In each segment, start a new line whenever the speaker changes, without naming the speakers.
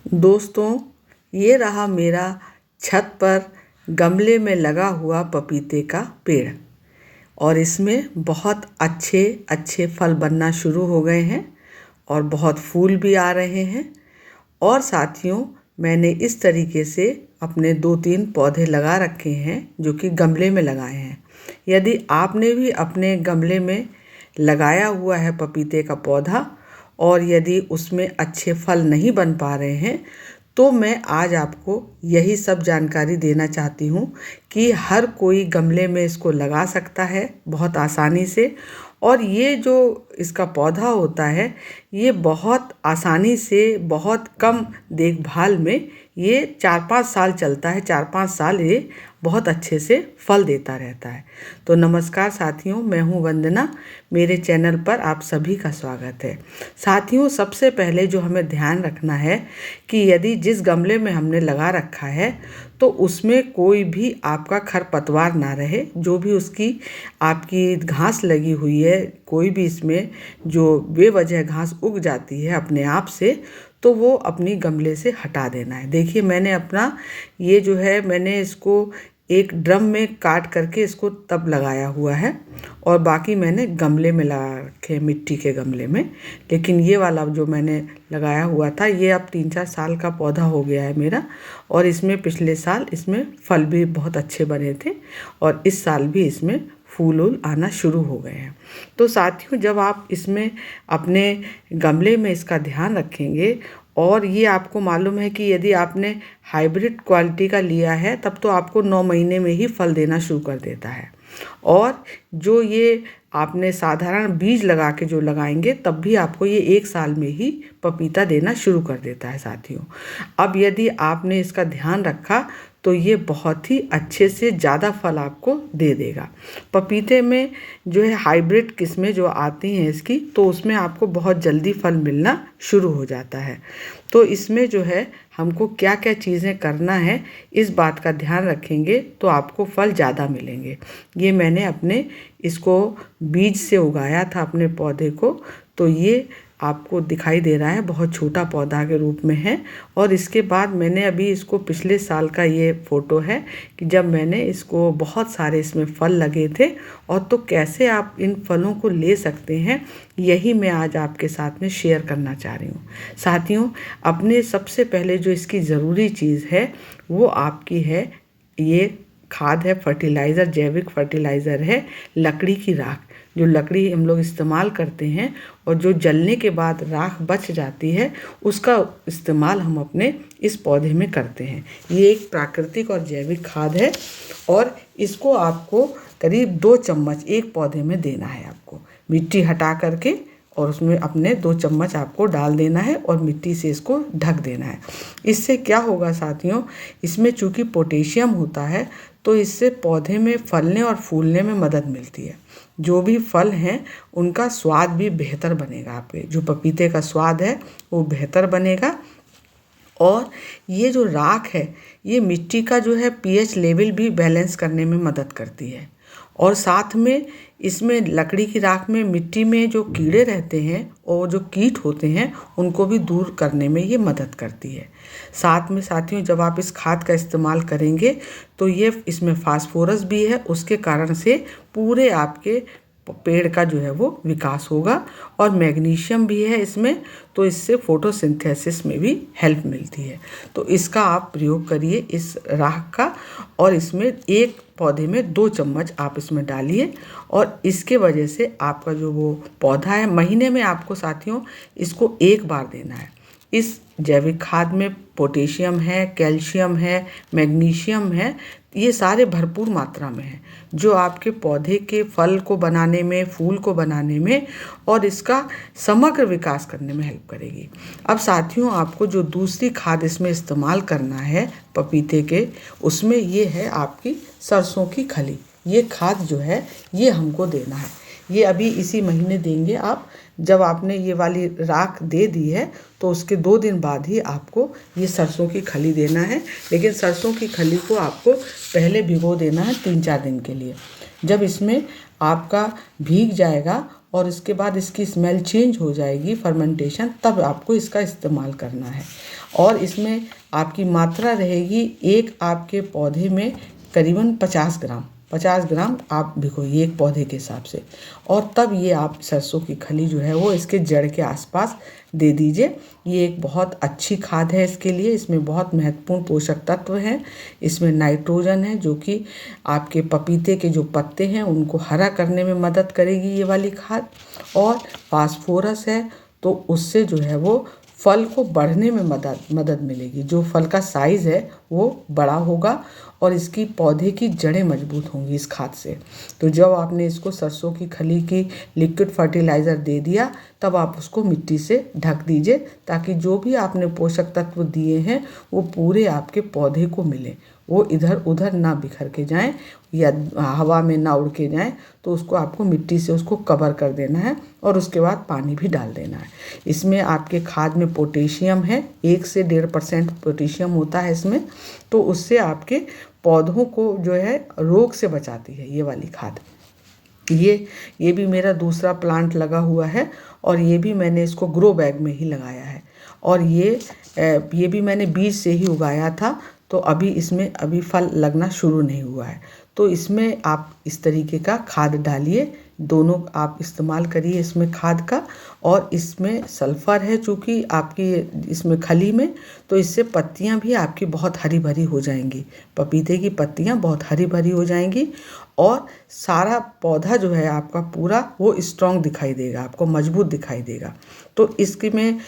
दोस्तों, ये रहा मेरा छत पर गमले में लगा हुआ पपीते का पेड़ और इसमें बहुत अच्छे अच्छे फल बनना शुरू हो गए हैं और बहुत फूल भी आ रहे हैं। और साथियों, मैंने इस तरीके से अपने 2-3 पौधे लगा रखे हैं जो कि गमले में लगाए हैं। यदि आपने भी अपने गमले में लगाया हुआ है पपीते का पौधा और यदि उसमें अच्छे फल नहीं बन पा रहे हैं, तो मैं आज आपको यही सब जानकारी देना चाहती हूँ कि हर कोई गमले में इसको लगा सकता है बहुत आसानी से। और ये जो इसका पौधा होता है, ये बहुत आसानी से बहुत कम देखभाल में ये 4-5 साल चलता है। 4-5 साल ये बहुत अच्छे से फल देता रहता है। तो नमस्कार साथियों, मैं हूँ वंदना। मेरे चैनल पर आप सभी का स्वागत है। साथियों, सबसे पहले जो हमें ध्यान रखना है कि यदि जिस गमले में हमने लगा रखा है तो उसमें कोई भी आपका खरपतवार ना रहे। जो भी उसकी आपकी घास लगी हुई है, कोई भी इसमें जो बेवजह घास उग जाती है अपने आप से, तो वो अपनी गमले से हटा देना है। देखिए, मैंने अपना ये जो है, मैंने इसको एक ड्रम में काट करके इसको तब लगाया हुआ है और बाकी मैंने गमले में लगा रखे, मिट्टी के गमले में। लेकिन ये वाला जो मैंने लगाया हुआ था, ये अब 3-4 साल का पौधा हो गया है मेरा और इसमें पिछले साल इसमें फल भी बहुत अच्छे बने थे और इस साल भी इसमें फूल आना शुरू हो गए हैं। तो साथियों, जब आप इसमें अपने गमले में इसका ध्यान रखेंगे और ये आपको मालूम है कि यदि आपने हाइब्रिड क्वालिटी का लिया है तब तो आपको 9 महीने में ही फल देना शुरू कर देता है। और जो ये आपने साधारण बीज लगा के जो लगाएंगे तब भी आपको ये 1 साल में ही पपीता देना शुरू कर देता है साथियों। अब यदि आपने इसका ध्यान रखा तो ये बहुत ही अच्छे से ज़्यादा फल आपको दे देगा। पपीते में जो है हाइब्रिड किस्में जो आती हैं इसकी, तो उसमें आपको बहुत जल्दी फल मिलना शुरू हो जाता है। तो इसमें जो है हमको क्या क्या चीज़ें करना है, इस बात का ध्यान रखेंगे तो आपको फल ज़्यादा मिलेंगे। ये मैंने अपने इसको बीज से उगाया था अपने पौधे को, तो ये आपको दिखाई दे रहा है बहुत छोटा पौधा के रूप में है। और इसके बाद मैंने अभी इसको, पिछले साल का ये फ़ोटो है कि जब मैंने इसको बहुत सारे इसमें फल लगे थे, और तो कैसे आप इन फलों को ले सकते हैं, यही मैं आज आपके साथ में शेयर करना चाह रही हूँ। साथियों, अपने सबसे पहले जो इसकी ज़रूरी चीज़ है वो आपकी है, ये खाद है, फर्टिलाइज़र, जैविक फर्टिलाइज़र है, लकड़ी की राख। जो लकड़ी हम लोग इस्तेमाल करते हैं और जो जलने के बाद राख बच जाती है, उसका इस्तेमाल हम अपने इस पौधे में करते हैं। ये एक प्राकृतिक और जैविक खाद है और इसको आपको करीब 2 चम्मच एक पौधे में देना है। आपको मिट्टी हटा करके और उसमें अपने 2 चम्मच आपको डाल देना है और मिट्टी से इसको ढक देना है। इससे क्या होगा साथियों, इसमें चूँकि पोटेशियम होता है तो इससे पौधे में फलने और फूलने में मदद मिलती है। जो भी फल हैं उनका स्वाद भी बेहतर बनेगा। आपके जो पपीते का स्वाद है वो बेहतर बनेगा। और ये जो राख है, ये मिट्टी का जो है पीएच लेवल भी बैलेंस करने में मदद करती है। और साथ में इसमें लकड़ी की राख में मिट्टी में जो कीड़े रहते हैं और जो कीट होते हैं उनको भी दूर करने में ये मदद करती है। साथ में साथियों, जब आप इस खाद का इस्तेमाल करेंगे तो ये इसमें फास्फोरस भी है, उसके कारण से पूरे आपके पेड़ का जो है वो विकास होगा। और मैग्नीशियम भी है इसमें, तो इससे फोटोसिंथेसिस में भी हेल्प मिलती है। तो इसका आप प्रयोग करिए इस राख का, और इसमें एक पौधे में 2 चम्मच आप इसमें डालिए। और इसके वजह से आपका जो वो पौधा है, महीने में आपको साथियों इसको 1 बार देना है। इस जैविक खाद में पोटेशियम है, कैल्शियम है, मैग्नीशियम है, ये सारे भरपूर मात्रा में हैं, जो आपके पौधे के फल को बनाने में, फूल को बनाने में और इसका समग्र विकास करने में हेल्प करेगी। अब साथियों, आपको जो दूसरी खाद इसमें इस्तेमाल करना है पपीते के, उसमें ये है आपकी सरसों की खली। ये खाद जो है ये हमको देना है। ये अभी इसी महीने देंगे आप। जब आपने ये वाली राख दे दी है तो उसके 2 दिन बाद ही आपको ये सरसों की खली देना है। लेकिन सरसों की खली को आपको पहले भिगो देना है 3-4 दिन के लिए। जब इसमें आपका भीग जाएगा और इसके बाद इसकी स्मेल चेंज हो जाएगी फर्मेंटेशन, तब आपको इसका इस्तेमाल करना है। और इसमें आपकी मात्रा रहेगी एक आपके पौधे में करीबन 50 ग्राम आप भिगोइए एक पौधे के हिसाब से, और तब ये आप सरसों की खली जो है वो इसके जड़ के आसपास दे दीजिए। ये एक बहुत अच्छी खाद है इसके लिए। इसमें बहुत महत्वपूर्ण पोषक तत्व हैं। इसमें नाइट्रोजन है जो कि आपके पपीते के जो पत्ते हैं उनको हरा करने में मदद करेगी ये वाली खाद, और फास्फोरस है तो उससे जो है वो फल को बढ़ने में मदद मिलेगी। जो फल का साइज़ है वो बड़ा होगा और इसकी पौधे की जड़ें मजबूत होंगी इस खाद से। तो जब आपने इसको सरसों की खली की लिक्विड फर्टिलाइज़र दे दिया, तब आप उसको मिट्टी से ढक दीजिए ताकि जो भी आपने पोषक तत्व दिए हैं वो पूरे आपके पौधे को मिले, वो इधर उधर ना बिखर के जाएं या हवा में ना उड़ के जाएं। तो उसको आपको मिट्टी से उसको कवर कर देना है और उसके बाद पानी भी डाल देना है। इसमें आपके खाद में पोटेशियम है, 1 से 1.5% पोटेशियम होता है इसमें, तो उससे आपके पौधों को जो है रोग से बचाती है ये वाली खाद। ये भी मेरा दूसरा प्लांट लगा हुआ है और ये भी मैंने इसको ग्रो बैग में ही लगाया है, और ये भी मैंने बीज से ही उगाया था। तो अभी इसमें अभी फल लगना शुरू नहीं हुआ है। तो इसमें आप इस तरीके का खाद डालिए, दोनों आप इस्तेमाल करिए इसमें खाद का। और इसमें सल्फ़र है चूँकि आपकी इसमें खली में, तो इससे पत्तियां भी आपकी बहुत हरी भरी हो जाएंगी। पपीते की पत्तियां बहुत हरी भरी हो जाएंगी और सारा पौधा जो है आपका पूरा वो स्ट्रॉन्ग दिखाई देगा, आपको मजबूत दिखाई देगा। तो इसके में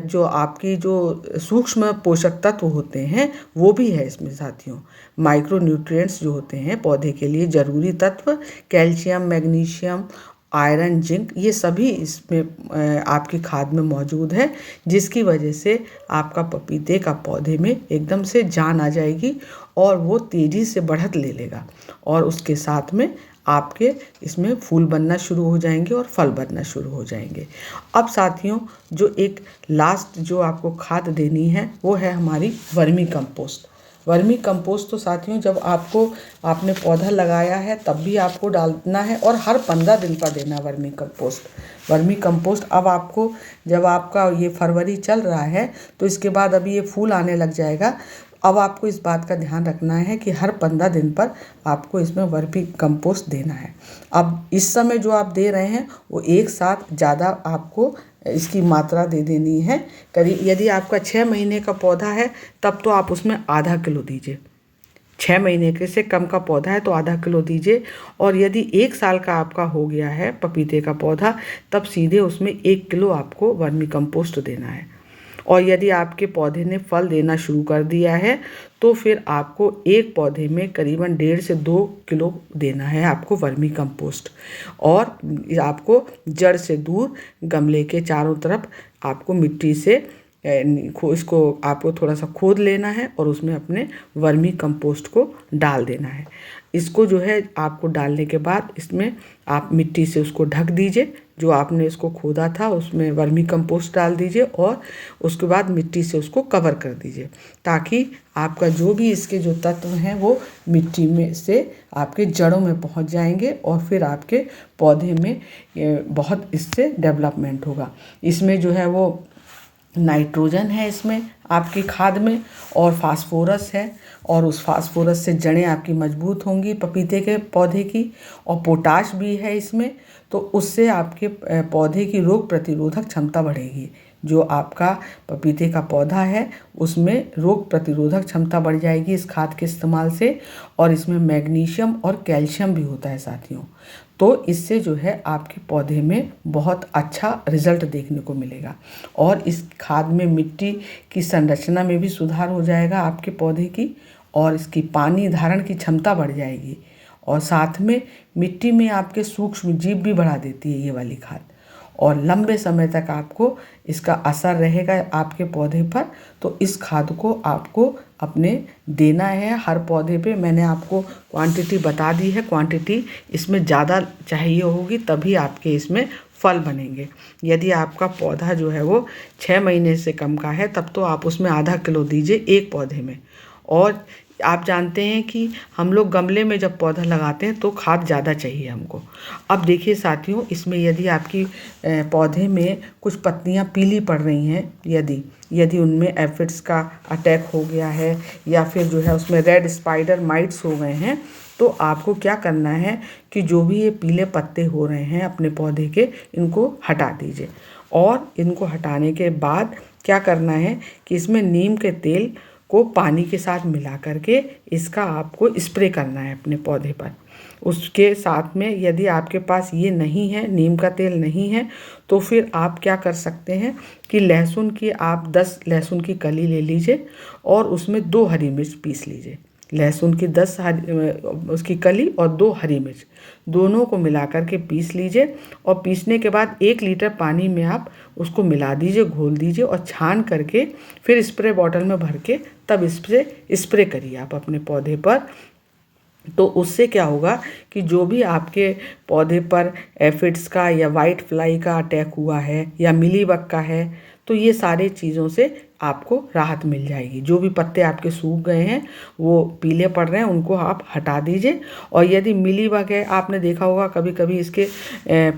जो आपकी जो सूक्ष्म पोषक तत्व होते हैं वो भी है इसमें साथियों। माइक्रो न्यूट्रिएंट्स जो होते हैं पौधे के लिए ज़रूरी तत्व, कैल्शियम, मैग्नीशियम, आयरन, जिंक, ये सभी इसमें आपकी खाद में मौजूद है, जिसकी वजह से आपका पपीते का पौधे में एकदम से जान आ जाएगी और वो तेज़ी से बढ़त ले लेगा, और उसके साथ में आपके इसमें फूल बनना शुरू हो जाएंगे और फल बनना शुरू हो जाएंगे। अब साथियों जो एक लास्ट जो आपको खाद देनी है वो है हमारी वर्मी कंपोस्ट। वर्मी कंपोस्ट तो साथियों जब आपने पौधा लगाया है तब भी आपको डालना है और हर 15 दिन पर देना वर्मी कंपोस्ट। वर्मी कंपोस्ट अब आपको जब आपका ये फरवरी चल रहा है तो इसके बाद अभी ये फूल आने लग जाएगा। अब आपको इस बात का ध्यान रखना है कि हर 15 दिन पर आपको इसमें वर्मी कंपोस्ट देना है। अब इस समय जो आप दे रहे हैं वो एक साथ ज़्यादा आपको इसकी मात्रा दे देनी है। करीब यदि आपका 6 महीने का पौधा है तब तो आप उसमें आधा किलो दीजिए। 6 महीने के से कम का पौधा है तो आधा किलो दीजिए, और यदि 1 साल का आपका हो गया है पपीते का पौधा तब सीधे उसमें 1 किलो आपको वर्मी कंपोस्ट देना है। और यदि आपके पौधे ने फल देना शुरू कर दिया है तो फिर आपको एक पौधे में करीबन 1.5 से 2 किलो देना है आपको वर्मी कंपोस्ट। और आपको जड़ से दूर गमले के चारों तरफ आपको मिट्टी से इसको आपको थोड़ा सा खोद लेना है और उसमें अपने वर्मी कंपोस्ट को डाल देना है। इसको जो है आपको डालने के बाद इसमें आप मिट्टी से उसको ढक दीजिए, जो आपने इसको खोदा था उसमें वर्मी कंपोस्ट डाल दीजिए और उसके बाद मिट्टी से उसको कवर कर दीजिए, ताकि आपका जो भी इसके जो तत्व हैं वो मिट्टी में से आपके जड़ों में पहुंच जाएंगे और फिर आपके पौधे में बहुत इससे डेवलपमेंट होगा। इसमें जो है वो नाइट्रोजन है इसमें आपकी खाद में, और फास्फोरस है, और उस फास्फोरस से जड़ें आपकी मजबूत होंगी पपीते के पौधे की, और पोटाश भी है इसमें। तो उससे आपके पौधे की रोग प्रतिरोधक क्षमता बढ़ेगी। जो आपका पपीते का पौधा है उसमें रोग प्रतिरोधक क्षमता बढ़ जाएगी इस खाद के इस्तेमाल से। और इसमें मैग्नीशियम और कैल्शियम भी होता है साथियों। तो इससे जो है आपके पौधे में बहुत अच्छा रिजल्ट देखने को मिलेगा, और इस खाद में मिट्टी की संरचना में भी सुधार हो जाएगा आपके पौधे की, और इसकी पानी धारण की क्षमता बढ़ जाएगी, और साथ में मिट्टी में आपके सूक्ष्म जीव भी बढ़ा देती है ये वाली खाद, और लंबे समय तक आपको इसका असर रहेगा आपके पौधे पर। तो इस खाद को आपको अपने देना है हर पौधे पे। मैंने आपको क्वांटिटी बता दी है, क्वांटिटी इसमें ज़्यादा चाहिए होगी तभी आपके इसमें फल बनेंगे। यदि आपका पौधा जो है वो 6 महीने से कम का है तब तो आप उसमें आधा किलो दीजिए एक पौधे में, और आप जानते हैं कि हम लोग गमले में जब पौधा लगाते हैं तो खाद ज़्यादा चाहिए हमको। अब देखिए साथियों, इसमें यदि आपकी पौधे में कुछ पत्तियां पीली पड़ रही हैं, यदि उनमें एफिड्स का अटैक हो गया है या फिर जो है उसमें रेड स्पाइडर माइट्स हो गए हैं, तो आपको क्या करना है कि जो भी ये पीले पत्ते हो रहे हैं अपने पौधे के, इनको हटा दीजिए। और इनको हटाने के बाद क्या करना है कि इसमें नीम के तेल को पानी के साथ मिला करके इसका आपको स्प्रे करना है अपने पौधे पर। उसके साथ में यदि आपके पास ये नहीं है, नीम का तेल नहीं है, तो फिर आप क्या कर सकते हैं कि लहसुन की आप 10 लहसुन की कली ले लीजिए और उसमें 2 हरी मिर्च पीस लीजिए। लहसुन की 10 उसकी कली और 2 हरी मिर्च दोनों को मिला करके पीस लीजिए। और पीसने के बाद 1 लीटर पानी में आप उसको मिला दीजिए, घोल दीजिए और छान करके फिर स्प्रे बॉटल में भर के तब इससे स्प्रे करिए आप अपने पौधे पर। तो उससे क्या होगा कि जो भी आपके पौधे पर एफिड्स का या वाइट फ्लाई का अटैक हुआ है या मिलीबग का है, तो ये सारे चीज़ों से आपको राहत मिल जाएगी। जो भी पत्ते आपके सूख गए हैं, वो पीले पड़ रहे हैं, उनको आप हटा दीजिए। और यदि मिलीबग है, आपने देखा होगा कभी कभी इसके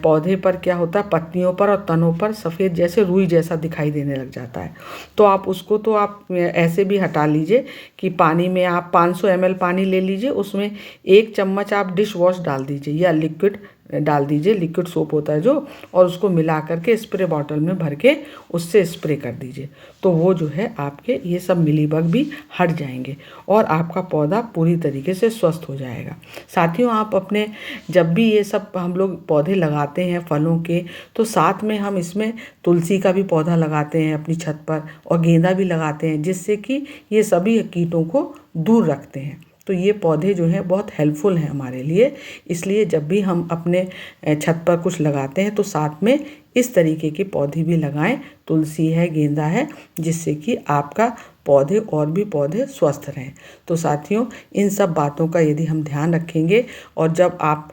पौधे पर क्या होता है, पत्तियों पर और तनों पर सफ़ेद जैसे रुई जैसा दिखाई देने लग जाता है। तो आप उसको तो आप ऐसे भी हटा लीजिए कि पानी में आप 500 ml पानी ले लीजिए, उसमें 1 चम्मच आप डिश वॉश डाल दीजिए या लिक्विड डाल दीजिए, लिक्विड सोप होता है जो, और उसको मिला करके स्प्रे बॉटल में भर के उससे स्प्रे कर दीजिए। तो वो जो है आपके ये सब मिलीबग भी हट जाएंगे और आपका पौधा पूरी तरीके से स्वस्थ हो जाएगा। साथियों, आप अपने जब भी ये सब हम लोग पौधे लगाते हैं फलों के, तो साथ में हम इसमें तुलसी का भी पौधा लगाते हैं अपनी छत पर और गेंदा भी लगाते हैं, जिससे कि ये सभी कीटों को दूर रखते हैं। तो ये पौधे जो हैं बहुत हेल्पफुल हैं हमारे लिए। इसलिए जब भी हम अपने छत पर कुछ लगाते हैं तो साथ में इस तरीके के पौधे भी लगाएं, तुलसी है, गेंदा है, जिससे कि आपका पौधे और भी पौधे स्वस्थ रहें। तो साथियों, इन सब बातों का यदि हम ध्यान रखेंगे और जब आप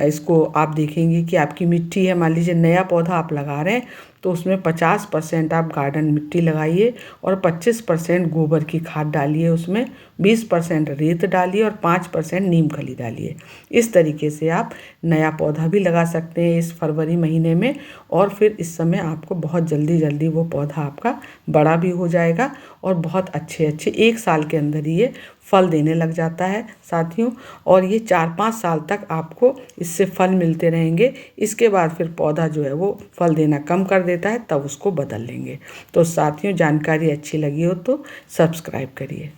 इसको आप देखेंगे कि आपकी मिट्टी है, मान लीजिए नया पौधा आप लगा रहे हैं, तो उसमें 50% आप गार्डन मिट्टी लगाइए और 25% गोबर की खाद डालिए, उसमें 20% रेत डालिए और 5% नीम खली डालिए। इस तरीके से आप नया पौधा भी लगा सकते हैं इस फरवरी महीने में, और फिर इस समय आपको बहुत जल्दी वो पौधा आपका बड़ा भी हो जाएगा और बहुत अच्छे 1 साल के अंदर ही ये फल देने लग जाता है साथियों। और ये 4-5 साल तक आपको इससे फल मिलते रहेंगे। इसके बाद फिर पौधा जो है वो फल देना कम कर देता है, तब उसको बदल लेंगे। तो साथियों, जानकारी अच्छी लगी हो तो सब्सक्राइब करिए।